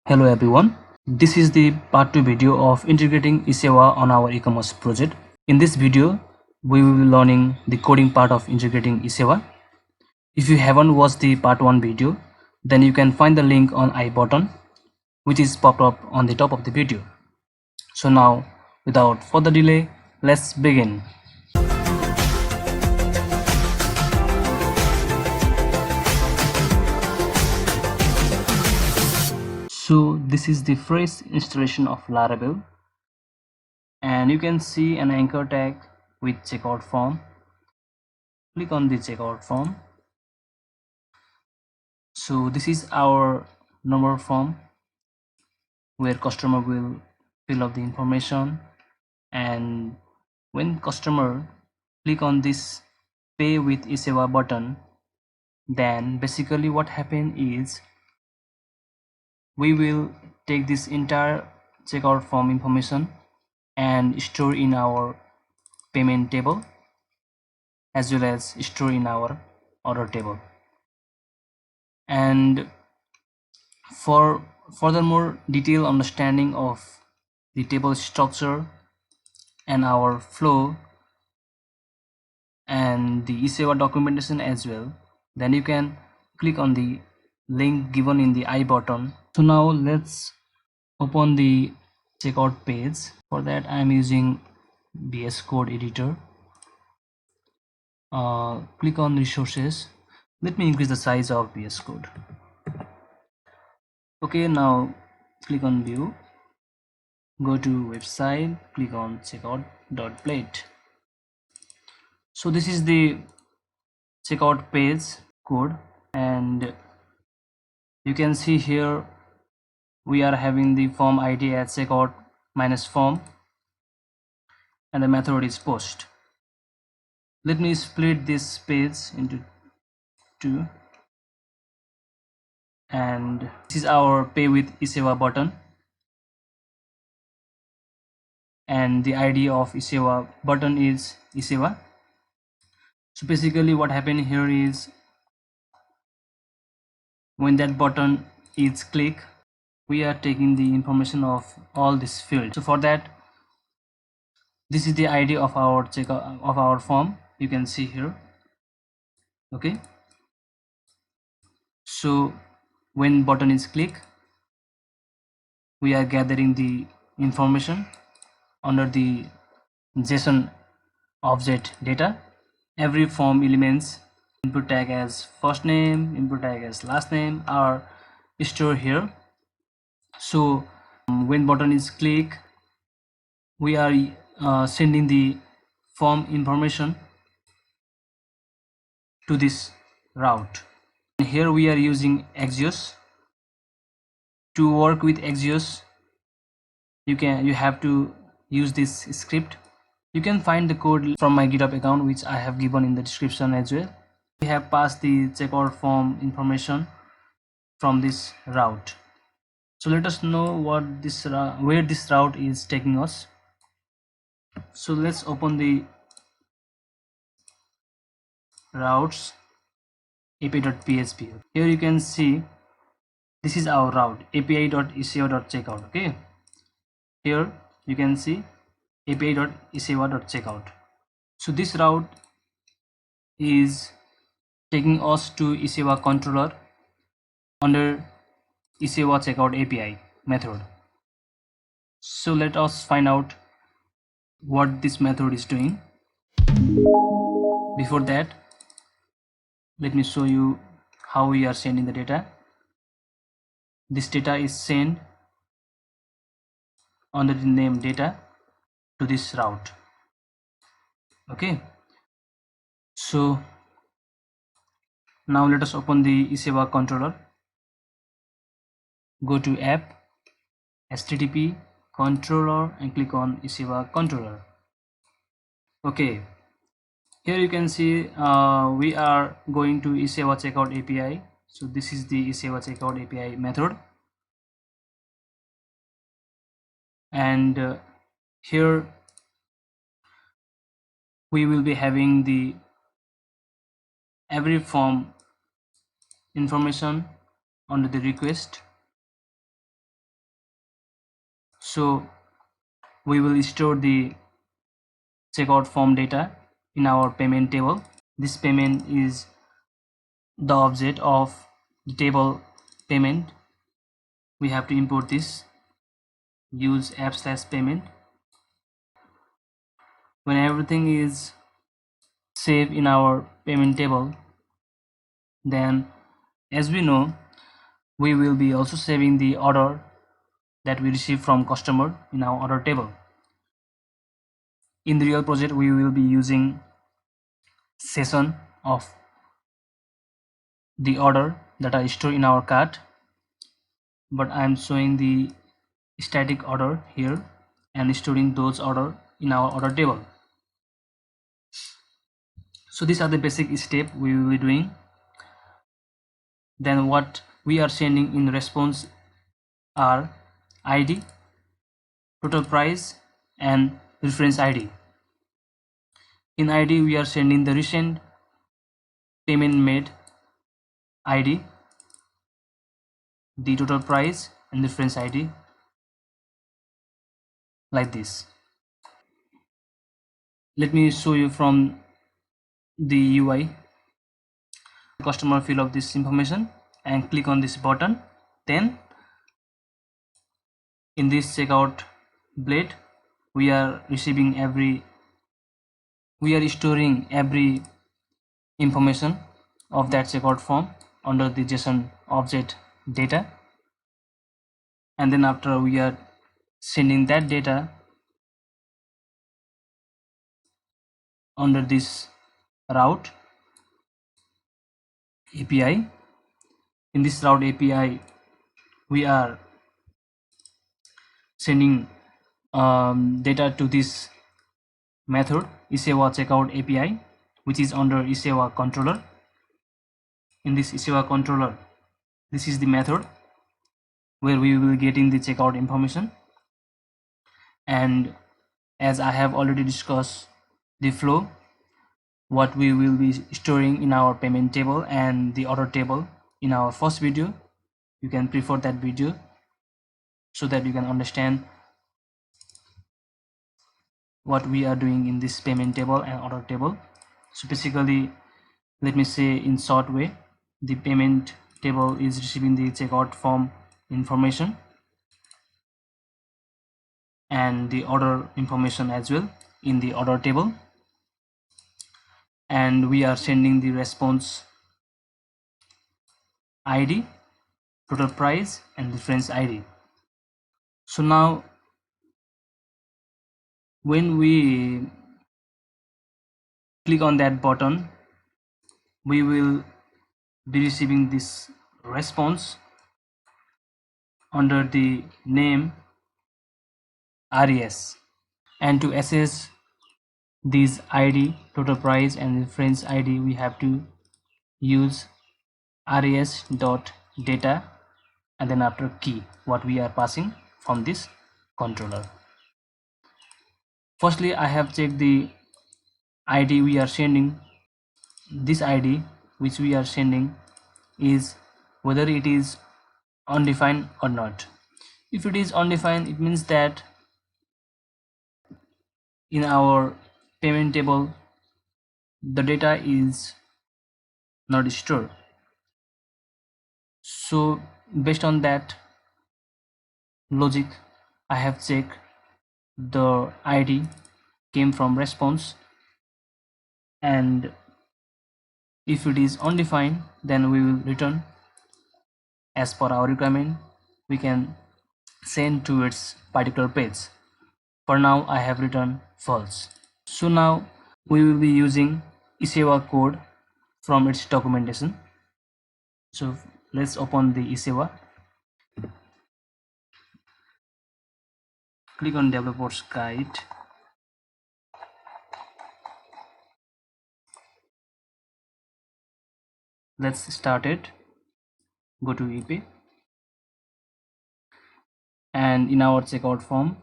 Hello everyone, this is the part 2 video of integrating Esewa on our e-commerce project. In this video, we will be learning the coding part of integrating Esewa. If you haven't watched the part 1 video, then you can find the link on I button, which is popped up on the top of the video. So now, without further delay, let's begin. So this is the fresh installation of Laravel, and you can see an anchor tag with checkout form. Click on the checkout form. So this is our number form where customer will fill up the information, and when customer click on this pay with Esewa button, then basically what happen is we will take this entire checkout form information and store in our payment table as well as store in our order table. And for furthermore detailed understanding of the table structure and our flow and the Esewa documentation as well, then you can click on the link given in the I button. So now let's open the checkout page. For that I am using VS Code editor. Click on resources. Let me increase the size of VS Code. Okay, now click on view, go to website, click on checkout.plate. So this is the checkout page code, and you can see here we are having the form id as checkout minus form and the method is post. Let me split this page into two, and this is our pay with Esewa button, and the id of Esewa button is Esewa. So basically what happened here is when that button is clicked, we are taking the information of all this field. So for that, this is the id of our checkout of our form, you can see here. Okay, so when button is clicked, we are gathering the information under the JSON object data. Every form elements, input tag as first name, input tag as last name are stored here. So when button is clicked, we are sending the form information to this route. And here we are using Axios. To work with Axios, you have to use this script. You can find the code from my GitHub account, which I have given in the description as well. We have passed the checkout form information from this route. So let us know what this where this route is taking us. So let's open the routes api.php. Here you can see this is our route api.esewa.checkout. Okay, here you can see api.esewa.checkout. So this route is taking us to Esewa controller under Esewa checkout API method. So let us find out what this method is doing. Before that, let me show you how we are sending the data. This data is sent under the name data to this route. Okay, so now let us open the Esewa controller. Go to app, http controller, and click on Esewa controller. Okay, here you can see we are going to Esewa checkout API. So this is the Esewa checkout API method, and here we will be having the every form information under the request. So we will store the checkout form data in our payment table. This payment is the object of the table payment. We have to import this, use app/payment. When everything is saved in our payment table, then as we know, we will be also saving the order that we receive from customer in our order table. In the real project, we will be using session of the order that are stored in our cart, but I am showing the static order here and storing those order in our order table. So these are the basic steps we will be doing. Then what we are sending in response are ID, total price, and reference ID. In ID we are sending the recent payment made ID, the total price, and reference ID, like this. Let me show you from the UI. Customer fill up this information and click on this button. Then in this checkout blade we are storing every information of that checkout form under the JSON object data, and then after we are sending that data under this route API. In this route API we are sending data to this method Esewa checkout API, which is under Esewa controller. In this Esewa controller, this is the method where we will be getting the checkout information. And as I have already discussed the flow, what we will be storing in our payment table and the order table in our first video, you can prefer that video so that you can understand what we are doing in this payment table and order table. So basically, let me say in short way, the payment table is receiving the checkout form information and the order information as well in the order table, and we are sending the response ID, total price, and reference ID. So now when we click on that button, we will be receiving this response under the name RES. And to access these ID, total price, and reference ID, we have to use res.data and then after key, what we are passing from this controller. Firstly, I have checked the ID we are sending. This ID which we are sending is whether it is undefined or not. If it is undefined, it means that in our payment table the data is not stored. So based on that logic, I have checked the ID came from response, and if it is undefined, then we will return as per our requirement. We can send to its particular page. For now I have written false. So now we will be using Esewa code from its documentation. So let's open the Esewa, click on developers guide, let's start it. Go to EP, and in our checkout form,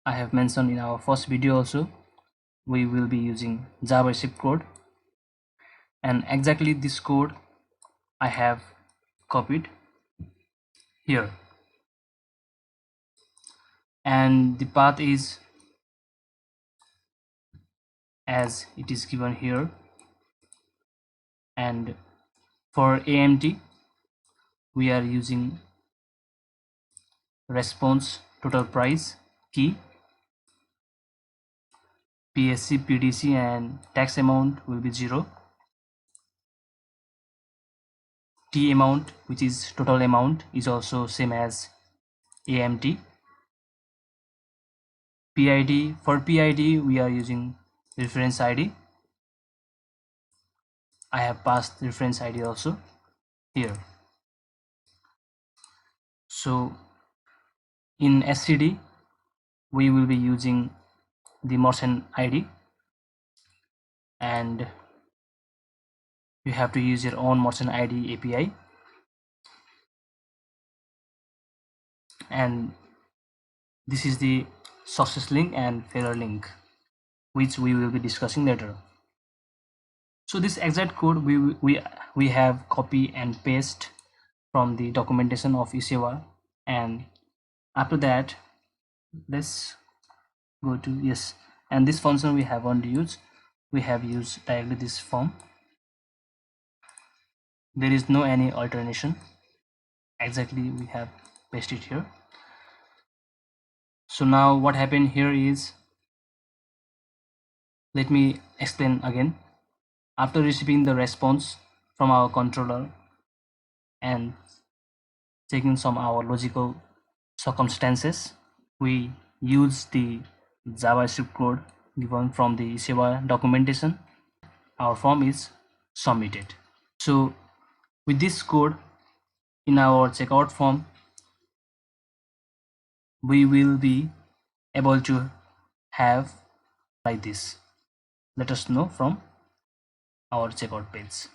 I have mentioned in our first video also, we will be using JavaScript code, and exactly this code I have copied here. and the path is as it is given here. And for AMT we are using response total price key, PSC, PDC, and tax amount will be 0. T amount, which is total amount, is also same as AMT. PID, for PID we are using reference ID. I have passed reference ID also here. So in SCD we will be using the merchant ID, and you have to use your own merchant ID API, and this is the success link and failure link, which we will be discussing later. So this exact code we have copy and paste from the documentation of Esewa, and after that let's go to yes, and this function we have on use, we have used directly this form. There is no any alternation, exactly we have pasted here. So now what happened here is, let me explain again. After receiving the response from our controller and checking some our logical circumstances, we use the JavaScript code given from the Esewa documentation. Our form is submitted. So with this code in our checkout form, we will be able to have like this. Let us know from our checkout page.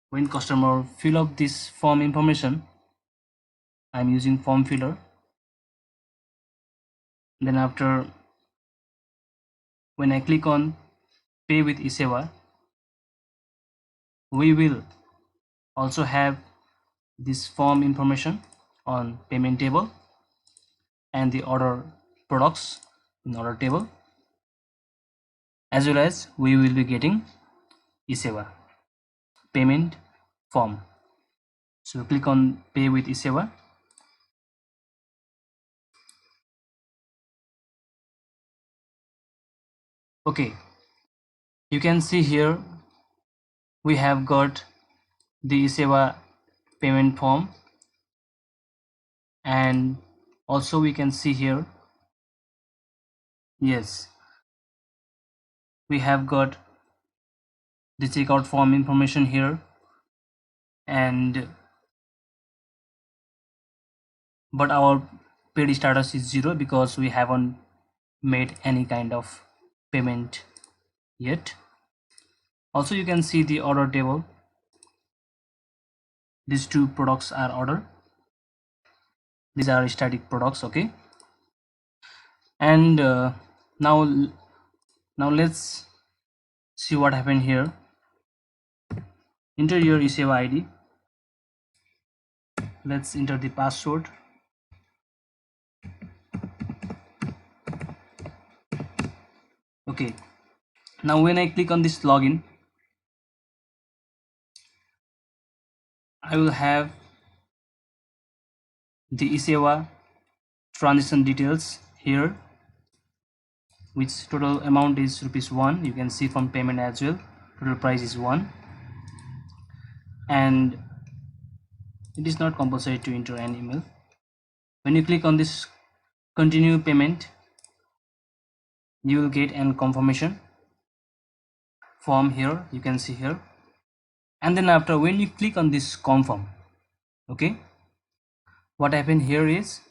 When customer fill up this form information, I'm using form filler. Then after, when I click on pay with Esewa, we will also have this form information on payment table and the order products in order table, as well as we will be getting Esewa payment form. So click on pay with Esewa. Okay, you can see here we have got the Esewa payment form, and also we can see here, yes, we have got the checkout form information here, and but our paid status is 0 because we haven't made any kind of payment yet. Also you can see the order table, these two products are ordered, these are static products. Okay, and now let's see what happened here. Enter your Esewa ID. Let's enter the password. Okay, now when I click on this login, I will have the Esewa transaction details here, which total amount is ₹1. You can see from payment as well, total price is 1, and it is not compulsory to enter an email. When you click on this continue payment, you will get an confirmation form here, you can see here. And then after, when you click on this confirm, okay, what happened here is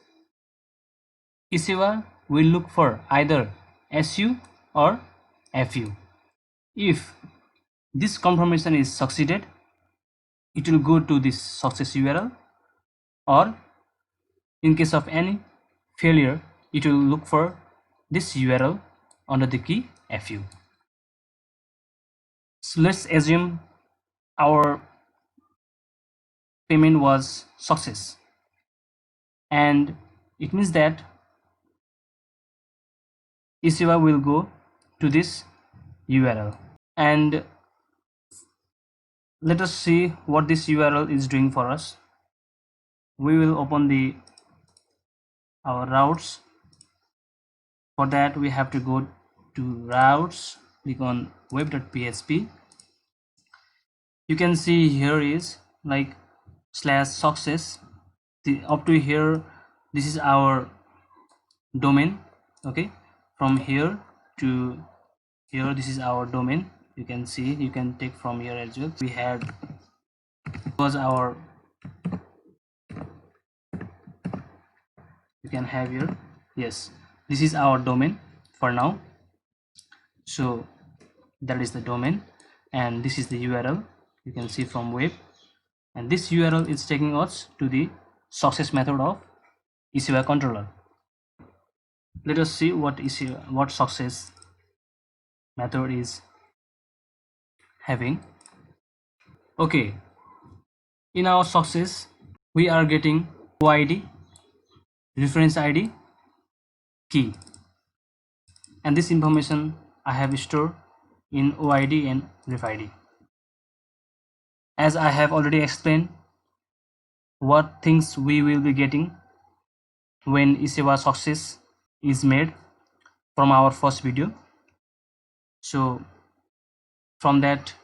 Esewa will look for either SU or FU. If this confirmation is succeeded, it will go to this success URL, or in case of any failure, it will look for this URL under the key FU. So let's assume our payment was success, and it means that Esewa will go to this URL. And let us see what this URL is doing for us. We will open our routes. For that we have to go to routes, click on web.php. You can see here is like /success. Up to here, this is our domain. Okay, from here to here, this is our domain. You can see, you can take from here as well. We had was our, you can have here, yes, this is our domain for now. So that is the domain, and this is the URL. You can see from web, and this URL is taking us to the success method of Esewa controller. Let us see what success method is having. Okay, in our success we are getting OID, reference ID, key, and this information I have stored in OID and ref ID. As I have already explained what things we will be getting when Esewa success is made from our first video, so from that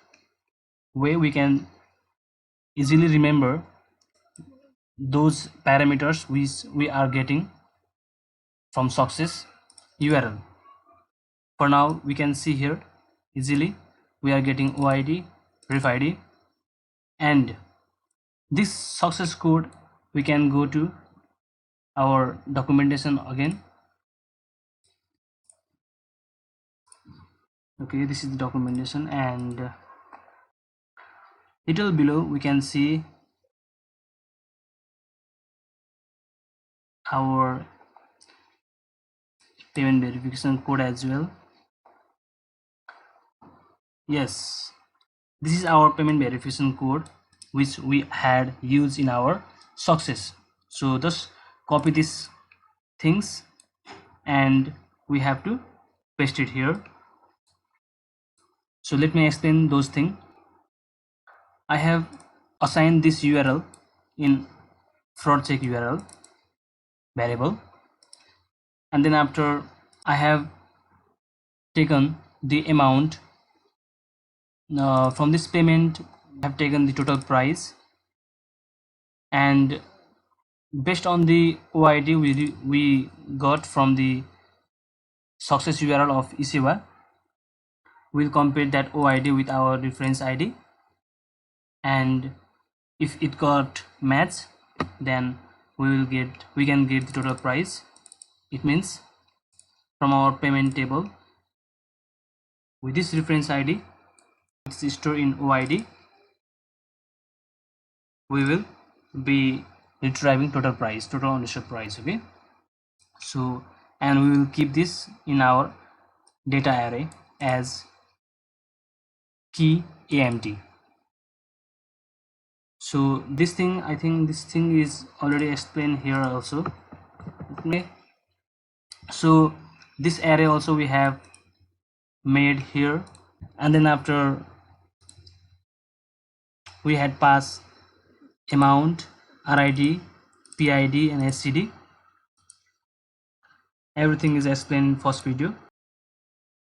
way we can easily remember those parameters which we are getting from success URL. For now we can see here easily we are getting OID, ref ID, and this success code we can go to our documentation again. Okay, this is the documentation, and little below we can see our payment verification code as well. Yes, this is our payment verification code which we had used in our success. So just copy these things and we have to paste it here. So let me explain those things. I have assigned this URL in fraud check URL variable, and then after I have taken the amount from this payment. I have taken the total price, and based on the OID we got from the success URL of Esewa, we'll compare that OID with our reference ID, and if it got match, then we can get the total price. It means from our payment table with this reference ID, it's stored in OID, we will be retrieving total ownership price. Okay, so, and we will keep this in our data array as key AMT. So this thing, I think this thing is already explained here also. Okay, so this array also we have made here, and then after we had passed amount, RID, PID and SCD. Everything is explained in first video.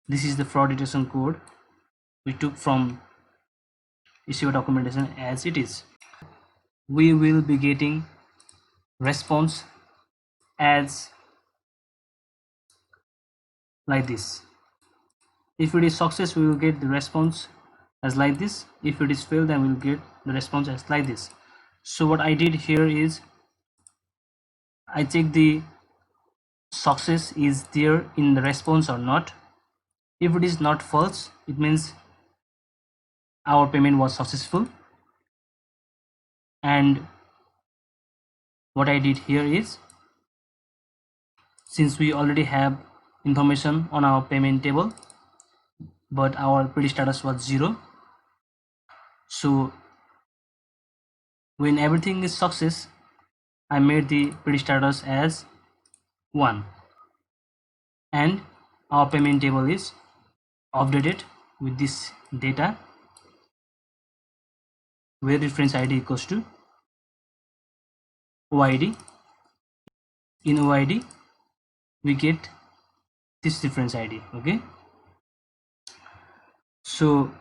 This is the fraud detection code we took from Esewa documentation as it is. We will be getting response as like this. If it is success, we will get the response as like this. If it is failed, then we will get the response as like this. So what I did here is I check the success is there in the response or not. If it is not false, it means our payment was successful. And what I did here is, since we already have information on our payment table but our pretty status was 0, so when everything is success, I made the paid status as 1, and our payment table is updated with this data where reference ID equals to OID. In OID we get this reference ID. Okay, so,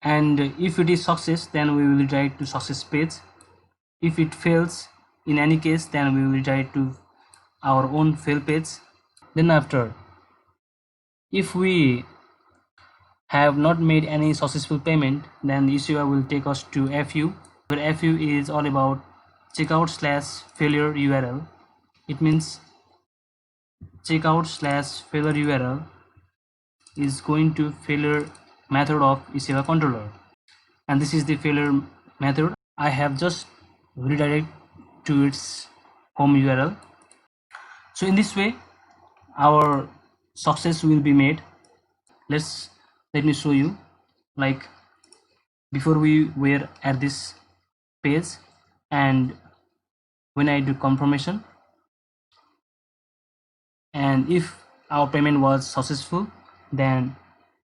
and if it is success, then we will redirect to success page. If it fails, in any case, then we will redirect to our own fail page. Then after, if we have not made any successful payment, then the Esewa will take us to FU, where FU is all about checkout/failure URL. It means checkout/failure URL is going to failure method of Esewa controller, and this is the failure method. I have just redirect to its home URL. So in this way our success will be made. Let me show you. Like, before we were at this page, and when I do confirmation, and if our payment was successful, then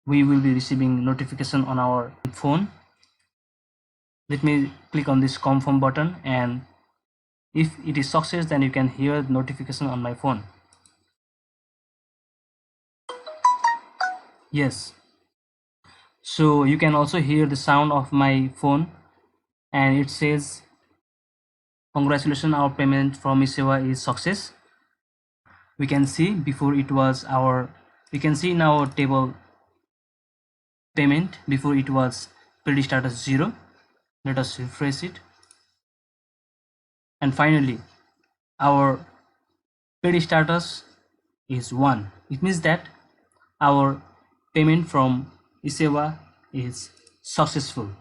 we will be receiving notification on our phone. Let me click on this confirm button, and if it is success, then you can hear the notification on my phone. Yes, so you can also hear the sound of my phone, and it says congratulations, our payment from Esewa is success. We can see before it was we can see in our table payment, before it was paid status 0. Let us refresh it, and finally our paid status is 1. It means that our payment from Esewa is successful.